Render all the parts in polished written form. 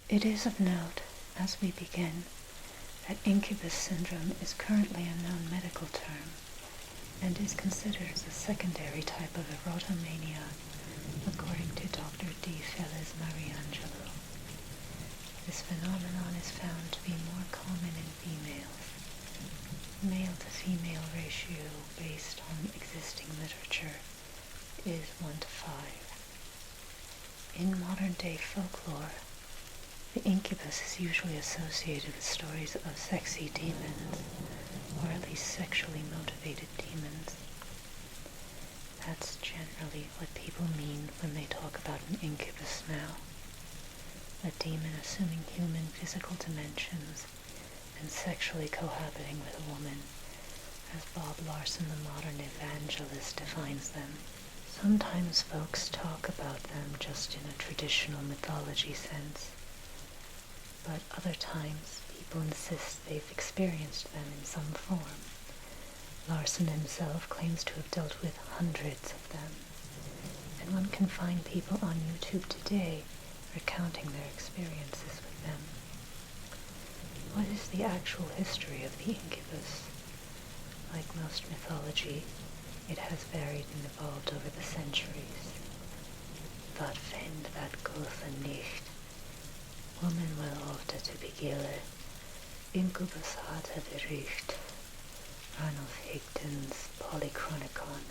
It is of note, as we begin, that incubus syndrome is currently a known medical term and is considered as a secondary type of erotomania, according to Dr. D. Felix Mariangelo. This phenomenon is found to be more common in females. Male-to-female ratio based on existing literature is 1:5. In modern-day folklore, the incubus is usually associated with stories of sexy demons, or at least sexually motivated demons. That's generally what people mean when they talk about an incubus now. A demon assuming human physical dimensions and sexually cohabiting with a woman, as Bob Larson, the modern evangelist, defines them. Sometimes folks talk about them just in a traditional mythology sense, but other times people insist they've experienced them in some form. Larson himself claims to have dealt with hundreds of them, and one can find people on YouTube today recounting their experiences with them. What is the actual history of the incubus? Like most mythology, it has varied and evolved over the centuries. Wat vind dat gotha nicht, woman will ofta to begille, incubus hata bericht, Ranulph Higden's Polychronicon,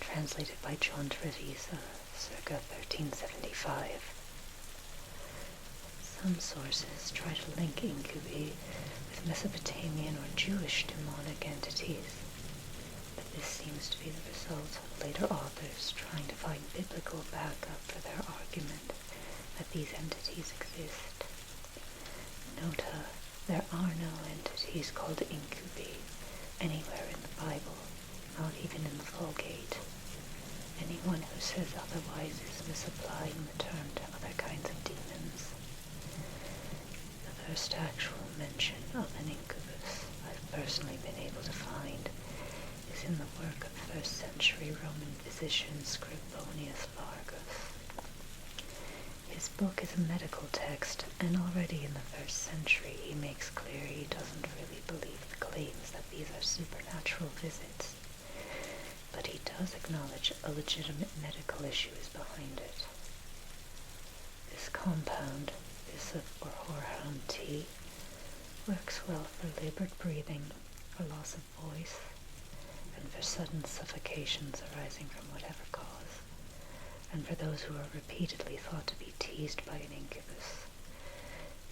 translated by John Trevisa, circa 1375. Some sources try to link incubi with Mesopotamian or Jewish demonic entities, but this seems to be the result of later authors trying to find biblical backup for their argument that these entities exist. Nota, there are no entities called incubi anywhere in the Bible, not even in the Vulgate. Anyone who says otherwise is misapplying the term to other kinds of demons. The first actual mention of an incubus I've personally been able to find is in the work of 1st century Roman physician Scribonius Vargas. His book is a medical text, and already in the 1st century he makes clear he doesn't really believe the claims that these are supernatural visits, but he does acknowledge a legitimate medical issue is behind it. This compound, Bissop or horehound tea, works well for labored breathing, for loss of voice, and for sudden suffocations arising from whatever cause, and for those who are repeatedly thought to be teased by an incubus.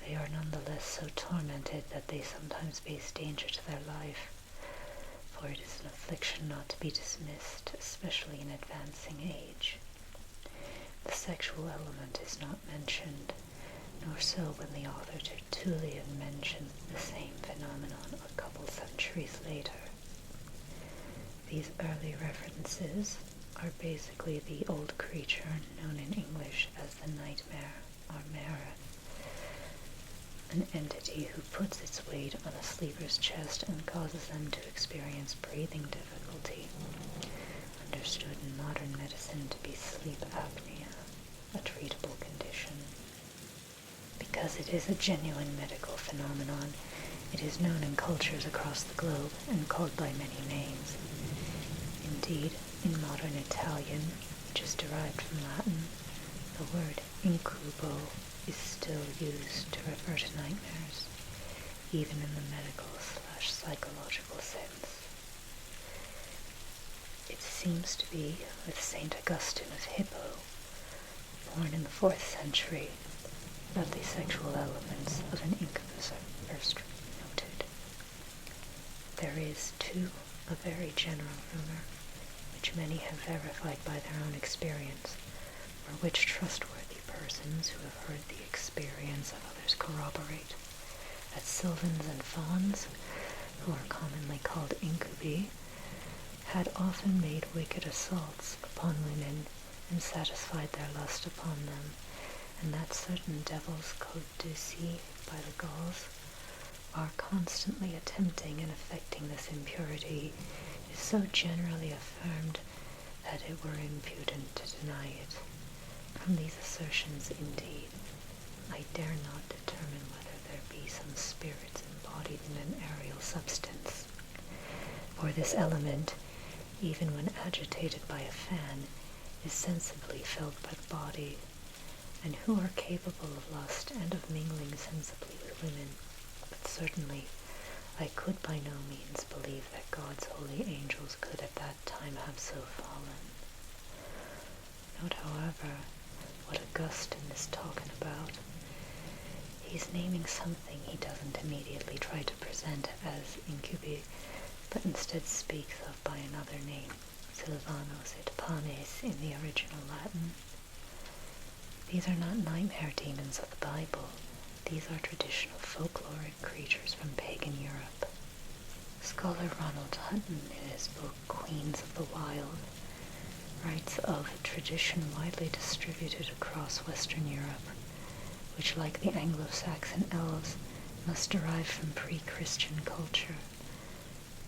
They are nonetheless so tormented that they sometimes face danger to their life, for it is an affliction not to be dismissed, especially in advancing age. The sexual element is not mentioned, nor so when the author Tertullian mentions the same phenomenon a couple centuries later. These early references are basically the old creature known in English as the nightmare or mara, an entity who puts its weight on a sleeper's chest and causes them to experience breathing difficulty, understood in modern medicine to be sleep apnea, a treatable condition. Because it is a genuine medical phenomenon, it is known in cultures across the globe and called by many names. Indeed, in modern Italian, which is derived from Latin, the word incubo is still used to refer to nightmares, even in the medical/psychological sense. It seems to be with St. Augustine of Hippo, born in the 4th century, that the sexual elements of an incubus are first noted. There is, too, a very general rumor, which many have verified by their own experience, or which trustworthy persons who have heard the experience of others corroborate, that sylvans and fauns, who are commonly called incubi, had often made wicked assaults upon women and satisfied their lust upon them, and that certain devils called Duci by the Gauls are constantly attempting and effecting this impurity is so generally affirmed that it were impudent to deny it. From these assertions, indeed, I dare not determine whether there be some spirits embodied in an aerial substance. For this element, even when agitated by a fan, is sensibly felt by the body, and who are capable of lust and of mingling sensibly with women. But certainly I could by no means believe that God's holy angels could at that time have so fallen. Note, however, what Augustine is talking about. He's naming something he doesn't immediately try to present as incubi, but instead speaks of by another name, Sylvanos et Panes in the original Latin. These are not nightmare demons of the Bible. These are traditional folkloric creatures from pagan Europe. Scholar Ronald Hutton, in his book Queens of the Wild, writes of a tradition widely distributed across Western Europe, which, like the Anglo-Saxon elves, must derive from pre-Christian culture,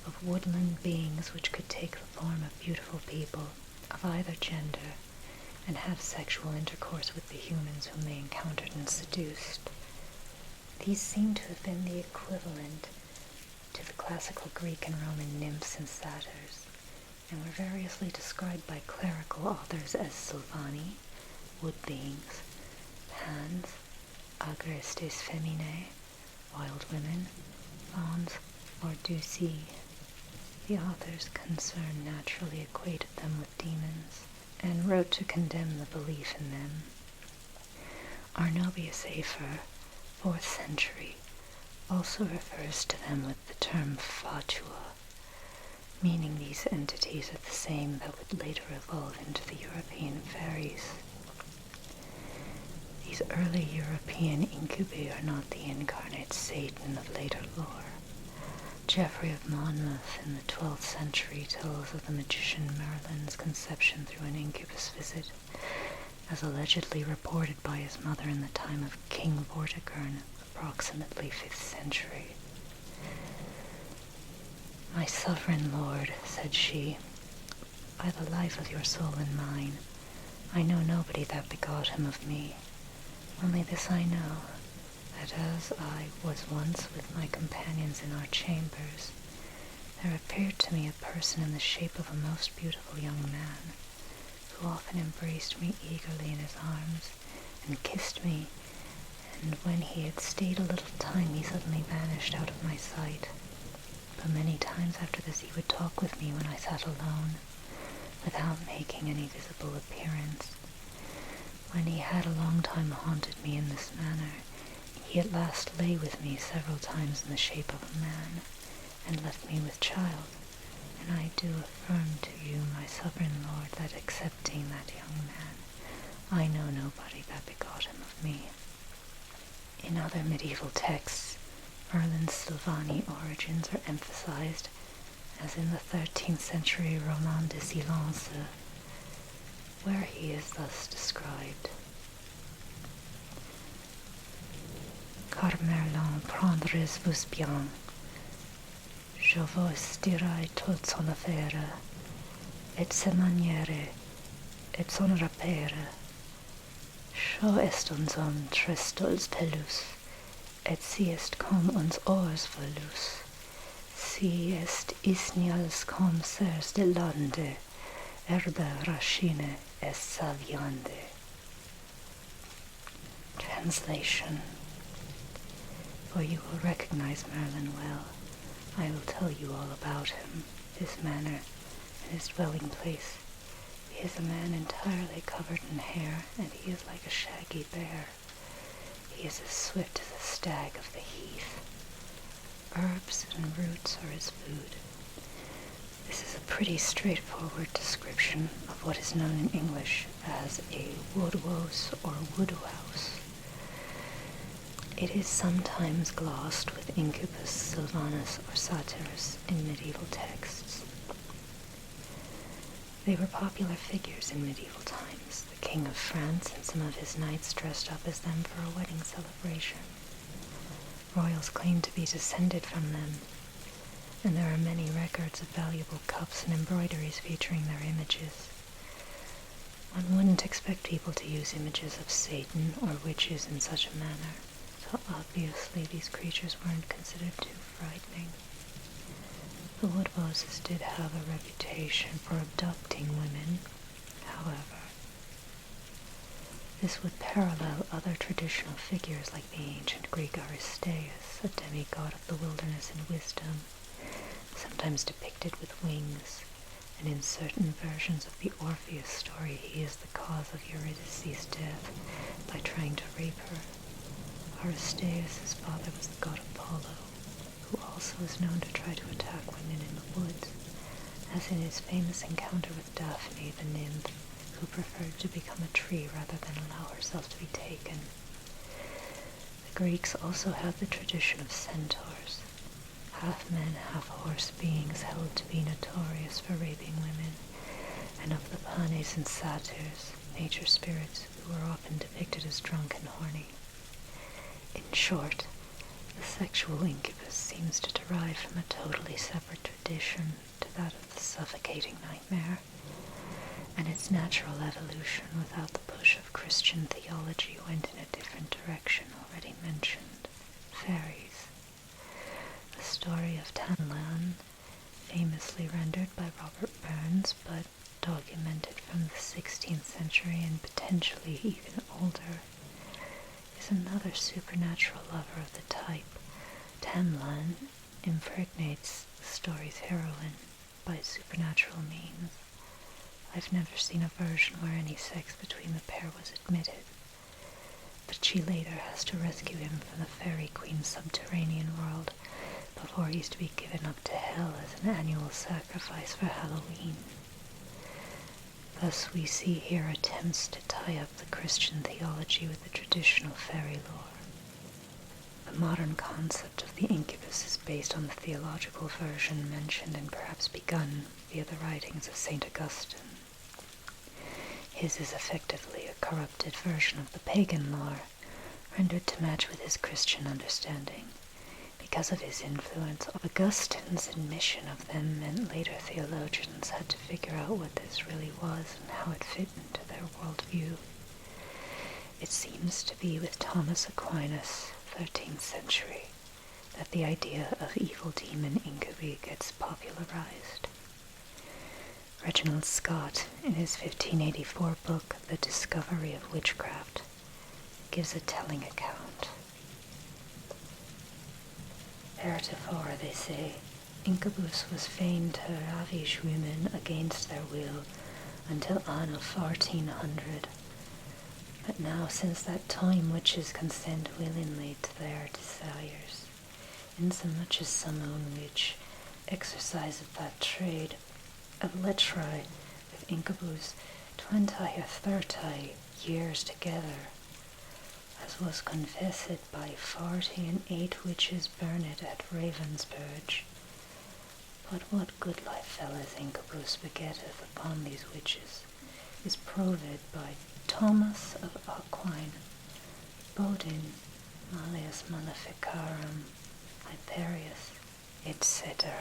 of woodland beings which could take the form of beautiful people of either gender and have sexual intercourse with the humans whom they encountered and seduced. These seem to have been the equivalent to the classical Greek and Roman nymphs and satyrs, and were variously described by clerical authors as sylvani, wood beings, pans, agrestes feminae, wild women, fauns, or duci. The authors concerned naturally equated them with demons, and wrote to condemn the belief in them. Arnobius Afer, 4th century, also refers to them with the term fatua, meaning these entities are the same that would later evolve into the European fairies. These early European incubi are not the incarnate Satan of later lore. Geoffrey of Monmouth in the 12th century tells of the magician Merlin's conception through an incubus visit, as allegedly reported by his mother in the time of King Vortigern, approximately 5th century. "My sovereign lord," said she, "by the life of your soul and mine, I know nobody that begot him of me. Only this I know, that as I was once with my companions in our chambers, there appeared to me a person in the shape of a most beautiful young man, who often embraced me eagerly in his arms, and kissed me, and when he had stayed a little time he suddenly vanished out of my sight. But many times after this he would talk with me when I sat alone, without making any visible appearance. When he had a long time haunted me in this manner, he at last lay with me several times in the shape of a man, and left me with child, and I do affirm to you, my sovereign lord, that excepting that young man, I know nobody that begot him of me." In other medieval texts, Merlin's Sylvani origins are emphasized, as in the 13th century Roman de Silence, where he is thus described: "Car Merlin prendres vous bien, je vos dirai toute son affaire, et sa manière, et son rapport. Cho est un homme très stolz pelus, et si est comme uns ors volus, si est isnials comme sers de lande, herbe rachine est sa viande." Translation: "For you will recognize Merlin well. I will tell you all about him, his manner, and his dwelling place. He is a man entirely covered in hair, and he is like a shaggy bear. He is as swift as a stag of the heath. Herbs and roots are his food." This is a pretty straightforward description of what is known in English as a woodhouse or woodhouse. It is sometimes glossed with incubus, sylvanus, or satyrs in medieval texts. They were popular figures in medieval times. The King of France and some of his knights dressed up as them for a wedding celebration. Royals claimed to be descended from them, and there are many records of valuable cups and embroideries featuring their images. One wouldn't expect people to use images of Satan or witches in such a manner, so obviously these creatures weren't considered too frightening. The Woodbosses did have a reputation for abducting women, however. This would parallel other traditional figures like the ancient Greek Aristeas, a demigod of the wilderness and wisdom, sometimes depicted with wings, and in certain versions of the Orpheus story he is the cause of Eurydice's death by trying to rape her. Aristeas' father was the god Apollo, who also is known to try to attack women in the woods, as in his famous encounter with Daphne, the nymph, who preferred to become a tree rather than allow herself to be taken. The Greeks also had the tradition of centaurs, half-men, half-horse beings held to be notorious for raping women, and of the Panes and Satyrs, nature spirits who were often depicted as drunk and horny. In short, the sexual incubus seems to derive from a totally separate tradition to that of the suffocating nightmare, and its natural evolution without the push of Christian theology went in a different direction already mentioned, fairies. The story of Talia, famously rendered by Robert Burns, but documented from the 16th century and potentially even older, is another supernatural lover of the type. Talia impregnates the story's heroine by supernatural means. I've never seen a version where any sex between the pair was admitted, but she later has to rescue him from the fairy queen's subterranean world before he's to be given up to hell as an annual sacrifice for Halloween. Thus we see here attempts to tie up the Christian theology with the traditional fairy lore. The modern concept of the incubus is based on the theological version mentioned and perhaps begun via the writings of St. Augustine. His is effectively a corrupted version of the pagan lore, rendered to match with his Christian understanding. Because of his influence, Augustine's admission of them meant later theologians had to figure out what this really was and how it fit into their worldview. It seems to be with Thomas Aquinas, 13th century, that the idea of evil demon incubi gets popularized. Reginald Scott, in his 1584 book, The Discovery of Witchcraft, gives a telling account. Heretofore, they say, Incubus was fain to ravish women against their will until anno 1400. But now, since that time, witches consent willingly to their desires, insomuch as some own witch exerciseth that trade of lechery with Incubus 20 or 30 years together, as was confessed by 48 witches burned at Ravensburg. But what good life fellows Incubus begetteth upon these witches is proved by Thomas of Aquin, Bodin, Malleus Maleficarum, Hyperius, etc.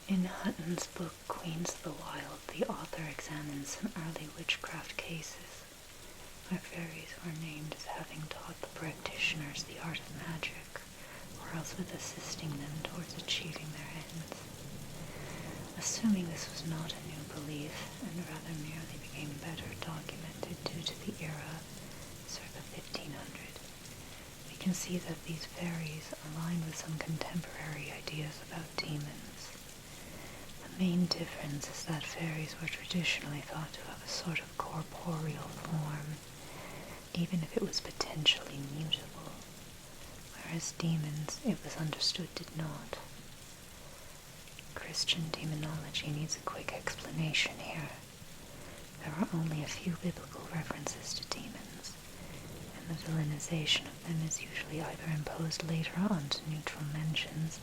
In Hutton's book Queens of the Wild, the author examines some early witchcraft cases where fairies were named as having taught the practitioners the art of magic, or else with assisting them towards achieving their ends. Assuming this was not a new belief, and rather merely became better documented due to the era, circa 1500, we can see that these fairies align with some contemporary ideas about demons. The main difference is that fairies were traditionally thought to have a sort of corporeal form, even if it was potentially mutable, whereas demons, it was understood, did not. Christian demonology needs a quick explanation here. There are only a few biblical references to demons, and the villainization of them is usually either imposed later on to neutral mentions,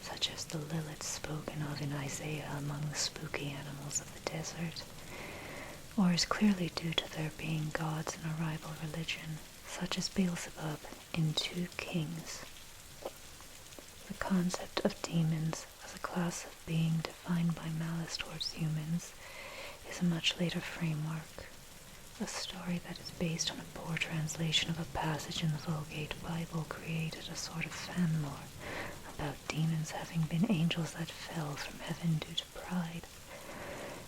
such as the Liliths spoken of in Isaiah among the spooky animals of the desert, or is clearly due to their being gods in a rival religion, such as Beelzebub in 2 Kings. The concept of demons as a class of being defined by malice towards humans is a much later framework, a story that is based on a poor translation of a passage in the Vulgate Bible created a sort of fan lore about demons having been angels that fell from heaven due to pride,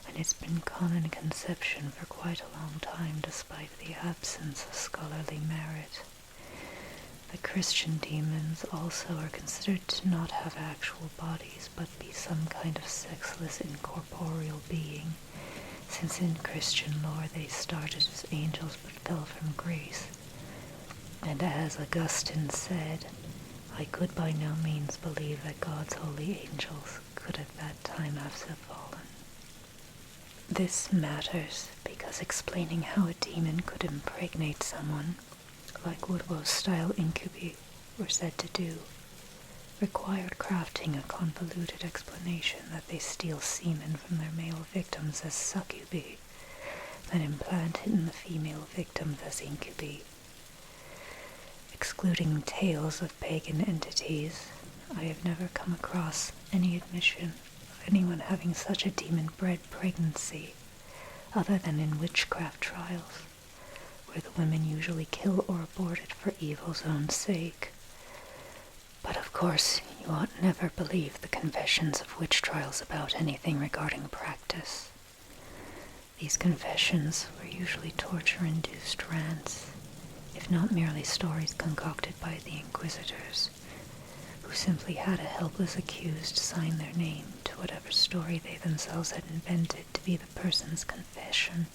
and it's been common conception for quite a long time despite the absence of scholarly merit. The Christian demons also are considered to not have actual bodies, but be some kind of sexless incorporeal being, since in Christian lore they started as angels but fell from grace. And as Augustine said, I could by no means believe that God's holy angels could at that time have so fallen. This matters because explaining how a demon could impregnate someone, like Woodwose-style incubi were said to do, required crafting a convoluted explanation that they steal semen from their male victims as succubi, then implant it in the female victims as incubi. Excluding tales of pagan entities, I have never come across any admission of anyone having such a demon-bred pregnancy, other than in witchcraft trials, where the women usually kill or abort it for evil's own sake. But of course, you ought never believe the confessions of witch trials about anything regarding practice. These confessions were usually torture-induced rants, if not merely stories concocted by the inquisitors, who simply had a helpless accused sign their name to whatever story they themselves had invented to be the person's confession.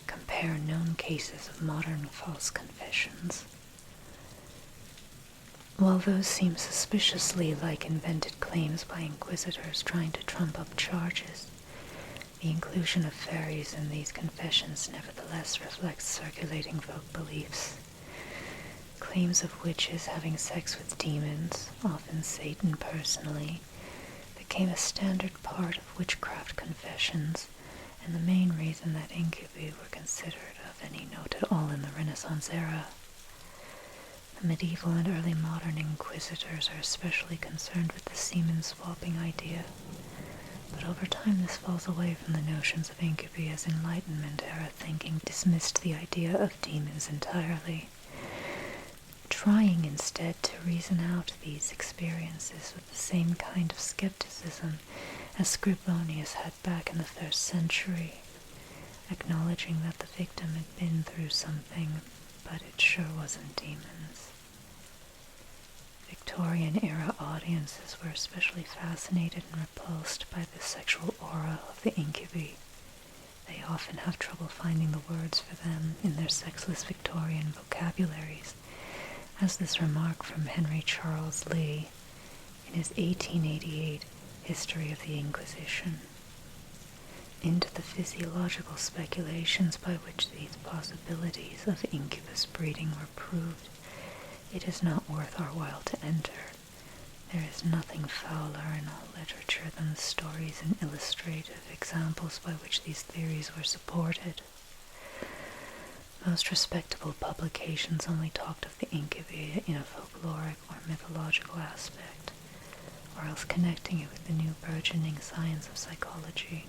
Compare known cases of modern false confessions. While those seem suspiciously like invented claims by inquisitors trying to trump up charges, the inclusion of fairies in these confessions nevertheless reflects circulating folk beliefs. Claims of witches having sex with demons, often Satan personally, became a standard part of witchcraft confessions, and the main reason that incubi were considered of any note at all in the Renaissance era. The medieval and early modern inquisitors are especially concerned with the semen swapping idea, but over time this falls away from the notions of incubi as Enlightenment era thinking dismissed the idea of demons entirely, trying instead to reason out these experiences with the same kind of skepticism as Scribonius had back in the 1st century, acknowledging that the victim had been through something, but it sure wasn't demons. Victorian-era audiences were especially fascinated and repulsed by the sexual aura of the incubi. They often have trouble finding the words for them in their sexless Victorian vocabularies, as this remark from Henry Charles Lee in his 1888 History of the Inquisition. Into the physiological speculations by which these possibilities of incubus breeding were proved, it is not worth our while to enter. There is nothing fouler in all literature than the stories and illustrative examples by which these theories were supported. Most respectable publications only talked of the incubi in a folkloric or mythological aspect, or else connecting it with the new burgeoning science of psychology.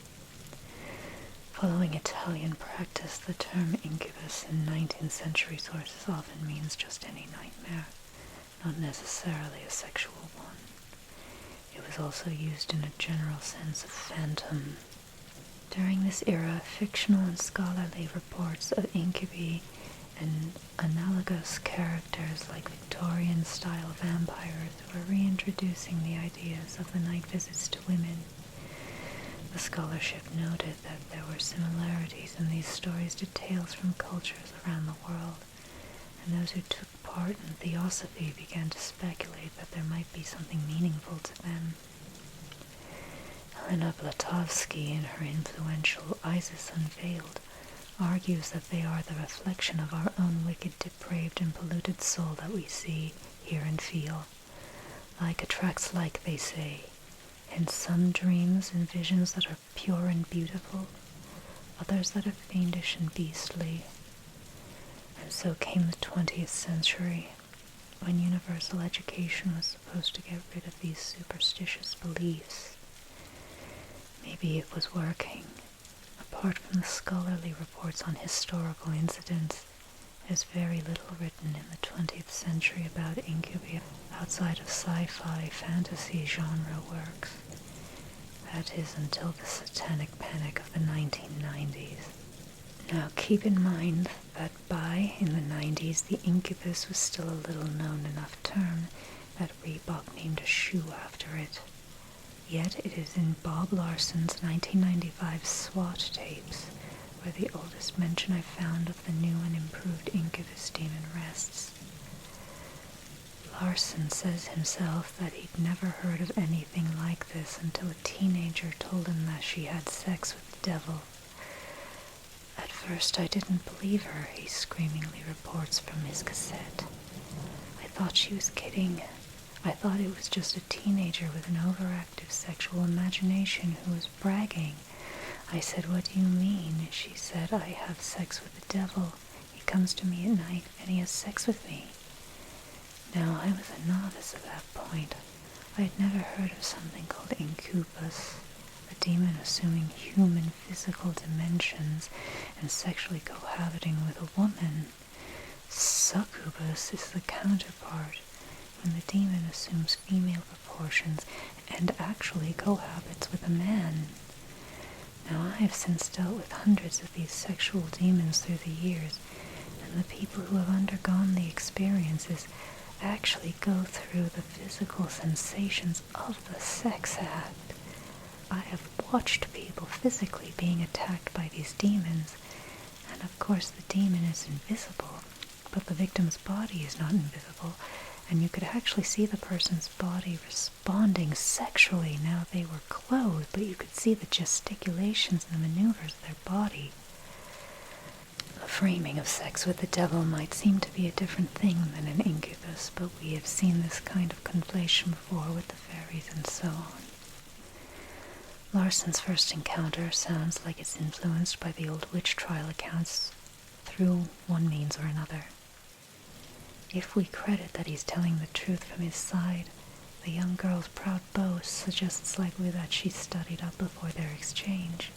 Following Italian practice, the term incubus in 19th century sources often means just any nightmare, not necessarily a sexual one. It was also used in a general sense of phantom. During this era, fictional and scholarly reports of incubi and analogous characters like Victorian-style vampires were reintroducing the ideas of the night visits to women. The scholarship noted that there were similarities in these stories to tales from cultures around the world, and those who took part in theosophy began to speculate that there might be something meaningful to them. Helena Blavatsky, in her influential Isis Unveiled, argues that they are the reflection of our own wicked, depraved, and polluted soul that we see, hear, and feel. Like attracts like, they say, and some dreams and visions that are pure and beautiful, others that are fiendish and beastly. And so came the 20th century, when universal education was supposed to get rid of these superstitious beliefs. Maybe it was working. apart from the scholarly reports on historical incidents, there's very little written in the 20th century about incubi outside of sci-fi fantasy genre works. That is until the satanic panic of the 1990s. Now keep in mind that in the 90s, the incubus was still a little known enough term that Reebok named a shoe after it. Yet it is in Bob Larson's 1995 SWAT tapes where the oldest mention I found of the new and improved incubus demon rests. Larson says himself that he'd never heard of anything like this until a teenager told him that she had sex with the devil. At first I didn't believe her, he screamingly reports from his cassette. I thought she was kidding. I thought it was just a teenager with an overactive sexual imagination who was bragging. I said, "What do you mean?" She said, "I have sex with the devil. He comes to me at night and he has sex with me." Now, I was a novice at that point. I had never heard of something called Incubus, a demon assuming human physical dimensions and sexually cohabiting with a woman. Succubus is the counterpart, when the demon assumes female proportions and actually cohabits with a man. Now, I have since dealt with hundreds of these sexual demons through the years, and the people who have undergone the experiences actually go through the physical sensations of the sex act. I have watched people physically being attacked by these demons, and of course the demon is invisible, but the victim's body is not invisible, and you could actually see the person's body responding sexually. Now, they were clothed, but you could see the gesticulations and the maneuvers of their body. The framing of sex with the devil might seem to be a different thing than an incubus, but we have seen this kind of conflation before with the fairies and so on. Larson's first encounter sounds like it's influenced by the old witch trial accounts through one means or another. If we credit that he's telling the truth from his side, the young girl's proud boast suggests likely that she studied up before their exchange.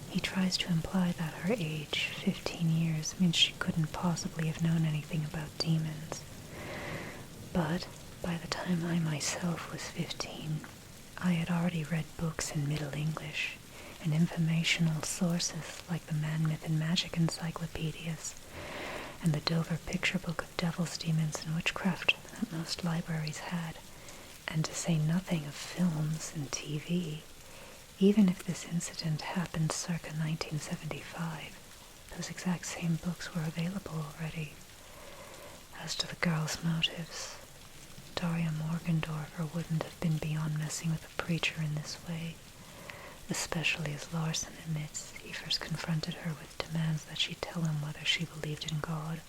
He tries to imply that her age, 15 years, means she couldn't possibly have known anything about demons. But by the time I myself was 15, I had already read books in Middle English and informational sources like the Man, Myth, and Magic encyclopedias and the Dover Picture Book of Devils, Demons, and Witchcraft that most libraries had, and to say nothing of films and TV. Even if this incident happened circa 1975, those exact same books were available already. As to the girl's motives, Daria Morgendorfer wouldn't have been beyond messing with a preacher in this way, especially as Larson admits he first confronted her with demands that she tell him whether she believed in God.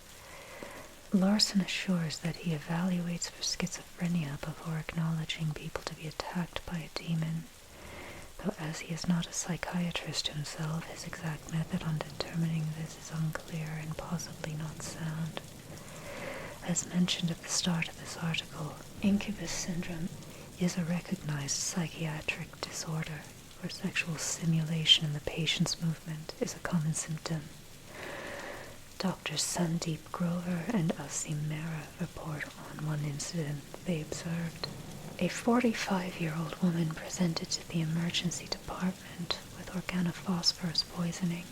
Larson assures that he evaluates for schizophrenia before acknowledging people to be attacked by a demon, though as he is not a psychiatrist himself, his exact method on determining this is unclear and possibly not sound. As mentioned at the start of this article, incubus syndrome is a recognized psychiatric disorder where sexual stimulation in the patient's movement is a common symptom. Doctors Sandeep Grover and Asim Mehra report on one incident they observed. A 45-year-old woman presented to the emergency department with organophosphorus poisoning.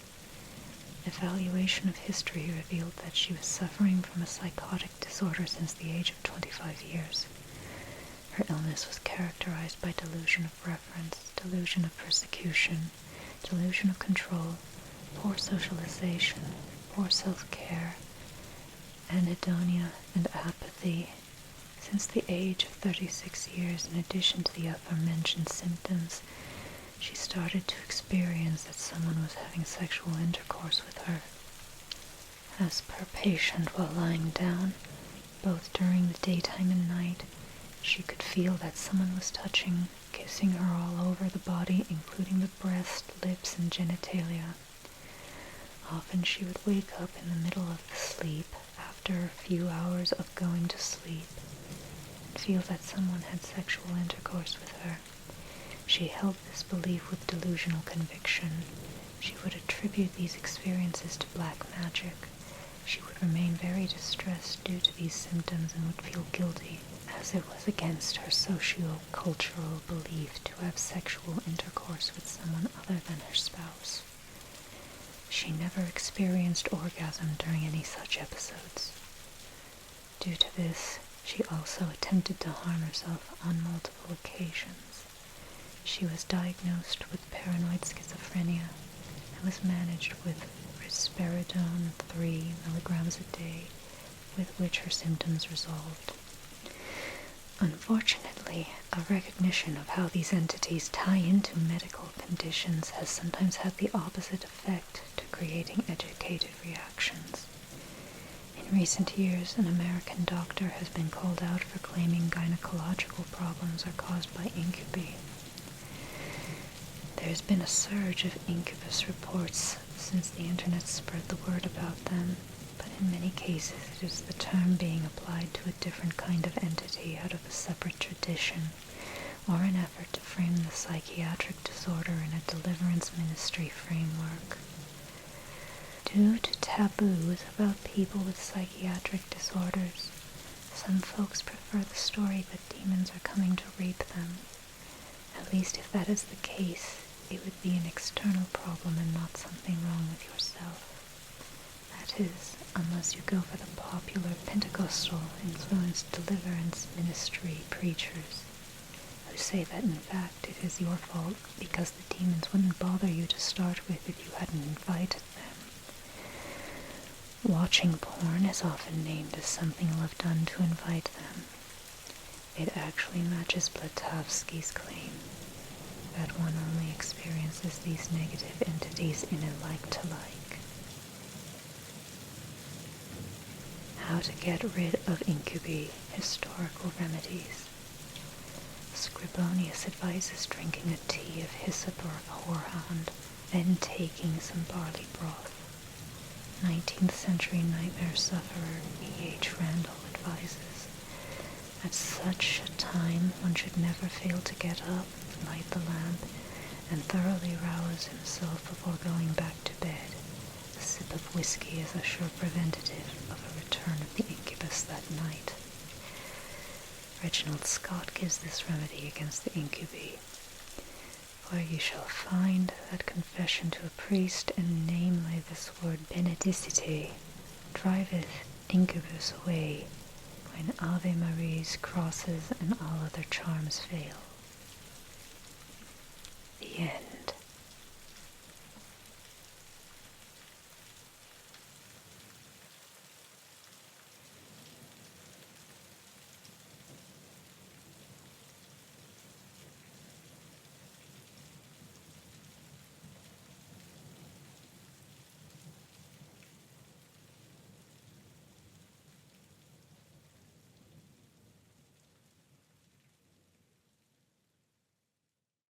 Evaluation of history revealed that she was suffering from a psychotic disorder since the age of 25 years. Her illness was characterized by delusion of reference, delusion of persecution, delusion of control, poor socialization, poor self-care, anhedonia, and apathy. Since the age of 36 years, in addition to the aforementioned symptoms, she started to experience that someone was having sexual intercourse with her. As per patient while lying down, both during the daytime and night, she could feel that someone was touching, kissing her all over the body, including the breast, lips, and genitalia. Often she would wake up in the middle of the sleep, after a few hours of going to sleep, and feel that someone had sexual intercourse with her. She held this belief with delusional conviction. she would attribute these experiences to black magic. She would remain very distressed due to these symptoms and would feel guilty, as it was against her socio-cultural belief to have sexual intercourse with someone other than her spouse. She never experienced orgasm during any such episodes. Due to this, she also attempted to harm herself on multiple occasions. She was diagnosed with paranoid schizophrenia and was managed with risperidone 3 milligrams a day, with which her symptoms resolved. Unfortunately, a recognition of how these entities tie into medical conditions has sometimes had the opposite effect to creating educated reactions. In recent years, an American doctor has been called out for claiming gynecological problems are caused by incubi. There's been a surge of incubus reports since the internet spread the word about them, but in many cases it is the term being applied to a different kind of entity out of a separate tradition, or an effort to frame the psychiatric disorder in a deliverance ministry framework. Due to taboos about people with psychiatric disorders, some folks prefer the story that demons are coming to rape them. At least if that is the case, it would be an external problem and not something wrong with yourself. That is, unless you go for the popular Pentecostal-influenced deliverance ministry preachers, who say that in fact it is your fault because the demons wouldn't bother you to start with if you hadn't invited them. Watching porn is often named as something you'll have done to invite them. It actually matches Blavatsky's claim that one only experiences these negative entities in a like-to-like. How to get rid of incubi, historical remedies. Scribonius advises drinking a tea of hyssop or of horehound, then taking some barley broth. 19th century nightmare sufferer E.H. Randall advises, at such a time one should never fail to get up, light the lamp, and thoroughly rouse himself before going back to bed. A sip of whiskey is a sure preventative of a return of the incubus that night. Reginald Scott gives this remedy against the incubi. For you shall find that confession to a priest, and namely this word benedicite, driveth incubus away, when Ave Maries, crosses, and all other charms fail. The end.